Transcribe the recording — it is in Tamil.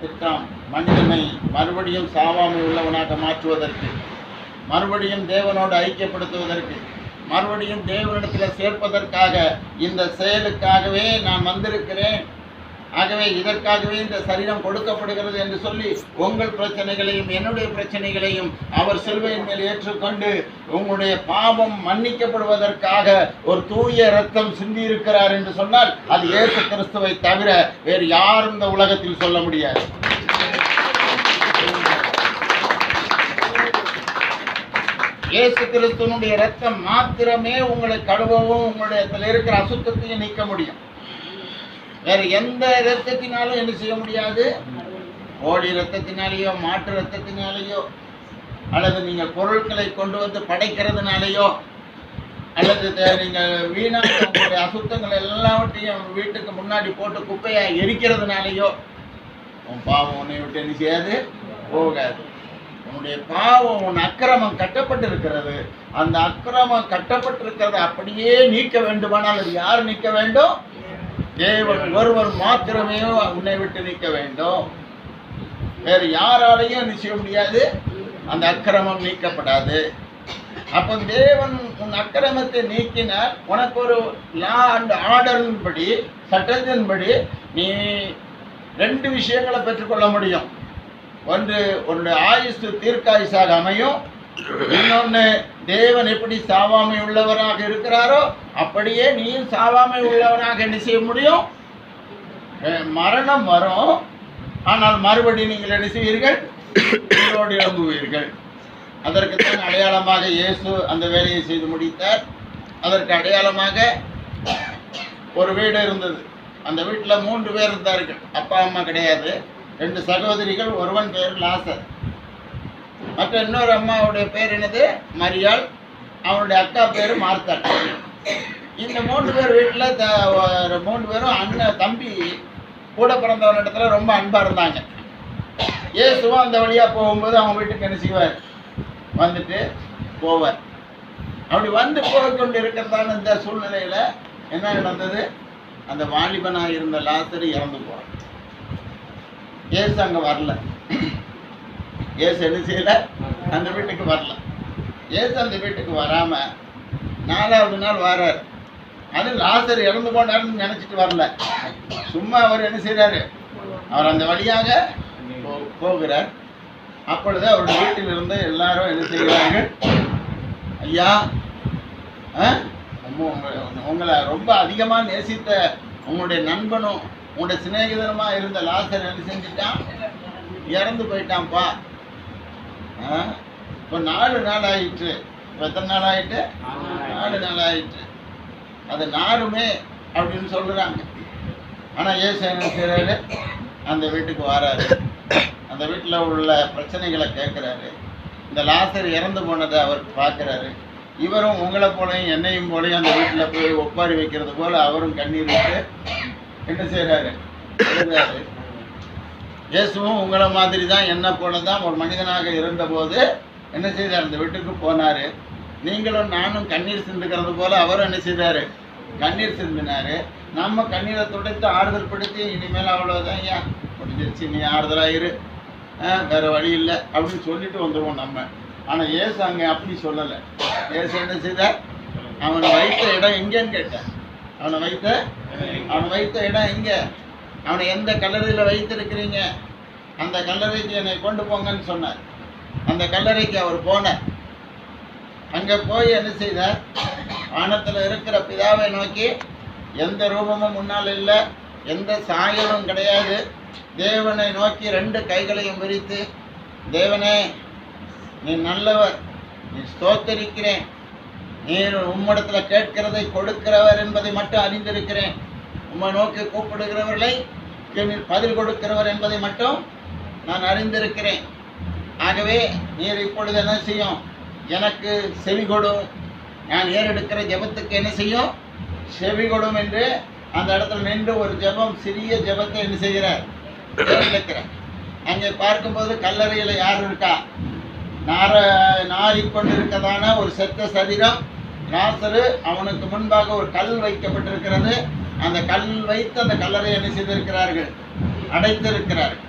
திட்டம் மனிதனை மறுபடியும் சாவாமை உள்ளவனாக மாற்றுவதற்கு, மறுபடியும் தேவனோடு ஐக்கியப்படுத்துவதற்கு, மறுபடியும் தேவனிடத்தில் சேர்ப்பதற்காக இந்த செயலுக்காகவே நான் வந்திருக்கிறேன். ஆகவே இதற்காகவே இந்த சரீரம் கொடுக்கப்படுகிறது என்று சொல்லி உங்கள் பிரச்சனைகளையும் என்னுடைய பிரச்சனைகளையும் அவர் சிலுவையின் மேல் ஏற்றுக்கொண்டு உங்களுடைய பாவம் மன்னிக்கப்படுவதற்காக ஒரு தூய இரத்தம் சிந்தியிருக்கிறார் என்று சொன்னால் அது இயேசு கிறிஸ்துவை தவிர வேறு யாரும் இந்த உலகத்தில் சொல்ல முடியாது. இயேசு கிறிஸ்துவனுடைய இரத்தம் மாத்திரமே உங்களை கழுவவும் உங்களுடைய இருக்கிற அசுத்தத்தையும் நீக்க முடியும். வேறு எந்த இரத்தத்தினாலும் என்ன செய்ய முடியாது. கோழி இரத்தத்தினாலேயோ மாட்டு இரத்தத்தினாலேயோ அல்லது நீங்கள் பொருட்களை கொண்டு வந்து படைக்கிறதுனாலேயோ அல்லது நீங்கள் வீணாக உங்களுடைய அசுத்தங்கள் எல்லாவற்றையும் வீட்டுக்கு முன்னாடி போட்டு குப்பையாக எரிக்கிறதுனாலேயோ உன் பாவம் உன்னை விட்டு என்ன செய்யாது, போகாது. உன்னுடைய பாவம் உன் அக்கிரமம் கட்டப்பட்டிருக்கிறது. அந்த அக்கிரமம் கட்டப்பட்டிருக்கிறத அப்படியே நீக்க வேண்டுமானால் அது யார் நீக்க வேண்டும்? தேவன் ஒருவர் மாத்திரமே உன்னை விட்டு நீக்க வேண்டும். வேறு யாராலையும் நிச்சய முடியாது. அந்த அக்கிரமம் நீக்கப்படாது. அப்போ தேவன் உன் அக்கிரமத்தை நீக்கினார். உனக்கு ஒரு லா அண்ட் ஆர்டரின்படி, சட்டத்தின்படி நீ 2 விஷயங்களை பெற்றுக்கொள்ள முடியும். ஒன்று, உன்னுடைய ஆயுசு தீர்க்காயுசாக அமையும். இன்னொன்று, தேவன் எப்படி சாவாமை உள்ளவராக இருக்கிறாரோ அப்படியே நீயும் சாவாமை உள்ளவராக என்ன செய்ய முடியும். மரணம் வரும், ஆனால் மறுபடியும் நீங்கள் என்ன செய்வீர்கள், உயிரோடு எழும்புவீர்கள். அதற்குத்தான் அடையாளமாக இயேசு அந்த வேலையை செய்து முடித்தார். அதற்கு அடையாளமாக ஒரு வீடு இருந்தது. அந்த வீட்டில் 3 பேர் இருந்தார்கள். அப்பா அம்மா கிடையாது. 2 சகோதரிகள். ஒருவன் பேர் லாசர். மற்ற இன்னொரு அம்மாவுடைய பேர் என்னது, மரியாள். அவனுடைய அக்கா பேர் மார்த்தாள். இந்த 3 பேர் வீட்டில் 3 பேரும் அண்ணன் தம்பி கூட பிறந்தவனிடத்துல ரொம்ப அன்பாக இருந்தாங்க. இயேசுவும் அந்த வழியாக போகும்போது அவங்க வீட்டுக்கு என்ன செய்வார், வந்துட்டு போவார். அப்படி வந்து போய்கொண்டு இருக்கிறதான இந்த சூழ்நிலையில் என்ன நடந்தது, அந்த வாலிபனாக இருந்த லாசர் இறந்து போகிறார். இயேசு அங்கே வரல. இயேசு என்ன செய்யலை, அந்த வீட்டுக்கு வரல. இயேசு அந்த வீட்டுக்கு வராமல் 4வது நாள் வர்றார். அது லாசர் இறந்து போனாருன்னு நினச்சிட்டு வரல. சும்மா அவர் என்ன செய்கிறாரு, அவர் அந்த வழியாக போகிறார். அப்பொழுது அவருடைய வீட்டிலிருந்து எல்லாரும் என்ன செய்கிறார்கள், ஐயா உங்களை ரொம்ப அதிகமாக நேசித்த உங்களுடைய நண்பனும் உங்களுடைய சிநேகிதனமாக இருந்த லாசர் என்ன செஞ்சுட்டான், இறந்து போயிட்டான்ப்பா. இப்போ 4 நாள் ஆயிற்று. இப்போ எத்தனை நாள் ஆயிட்டு, 4 நாள் ஆயிற்று. அது நாருமே அப்படின்னு சொல்கிறாங்க. ஆனால் இயேசு என்ன செய்கிறாரு, அந்த வீட்டுக்கு வராரு. அந்த வீட்டில் உள்ள பிரச்சனைகளை கேட்குறாரு. இந்த லாசர் இறந்து போனதை அவர் பார்க்குறாரு. இவரும் உங்களை போலையும் என்னையும் போலையும் அந்த வீட்டில் போய் ஒப்பாரி வைக்கிறது போல் அவரும் கண்ணீர் விட்டு என்ன செய்கிறாரு, எழுதுறாரு. இயேசுவும் உங்களை மாதிரி தான், என்ன போல தான் ஒரு மனிதனாக இருந்தபோது என்ன செய்தார், அந்த வீட்டுக்கு போனார். நீங்களும் நானும் கண்ணீர் சிந்துக்கிறது போல் அவரும் என்ன செய்தார், கண்ணீர் சிந்தினார். நம்ம கண்ணீரை துடைத்து ஆறுதல் படுத்தி இனிமேல் அவ்வளோதான் ஐயா முடிஞ்சிருச்சு, நீ ஆறுதலாக இரு, வேறு வழி இல்லை அப்படின்னு சொல்லிட்டு வந்துடுவோம் நம்ம. ஆனால் இயேசு அங்கே அப்படி சொல்லலை. இயேசு என்ன செய்தார், அவனை வைத்த இடம் எங்கேன்னு கேட்டார். அவனை வைத்த இடம் எங்கே, அவனை எந்த கல்லறையில் வைத்திருக்கிறீங்க, அந்த கல்லறைக்கு என்னை கொண்டு போங்கன்னு சொன்னார். அந்த கல்லறைக்கு அவர் போனார். அங்கே போய் என்ன செய்தார், வானத்தில் இருக்கிற பிதாவை நோக்கி, எந்த ரூபமும் முன்னால் இல்லை, எந்த சாயலும் கிடையாது, தேவனை நோக்கி 2 கைகளையும் விரித்து, தேவனே நீ நல்லவர், நீ ஸ்தோத்தரிக்கிறேன், நீர் உம்மிடத்தில் கேட்கிறதை கொடுக்கிறவர் என்பதை மட்டும் அறிந்திருக்கிறேன், உம்மை நோக்கி கூப்பிடுகிறவர்களை நீர் பதில் கொடுக்கிறவர் என்பதை மட்டும் நான் அறிந்திருக்கிறேன். ஆகவே நீர் இப்பொழுது என்ன செய்யும், எனக்கு செவி கொடும், நான் ஏறெடுக்கிற ஜெபத்துக்கு என்ன செய்யும், செவி கொடும் என்று அந்த இடத்துல நின்று ஒரு ஜெபம், சிறிய ஜெபத்தை என்ன செய்கிறார், ஏறெடுக்கிறார். அங்கே பார்க்கும்போது கல்லறையில் யார் இருக்கா, நாறிக்கொண்டிருக்கதான ஒரு செத்த சரீரம் லாசரு. அவனுக்கு முன்பாக ஒரு கல் வைக்கப்பட்டிருக்கிறது. அந்த கல் வைத்து அந்த கல்லறை என்ன செய்திருக்கிறார்கள், அடைத்திருக்கிறார்கள்.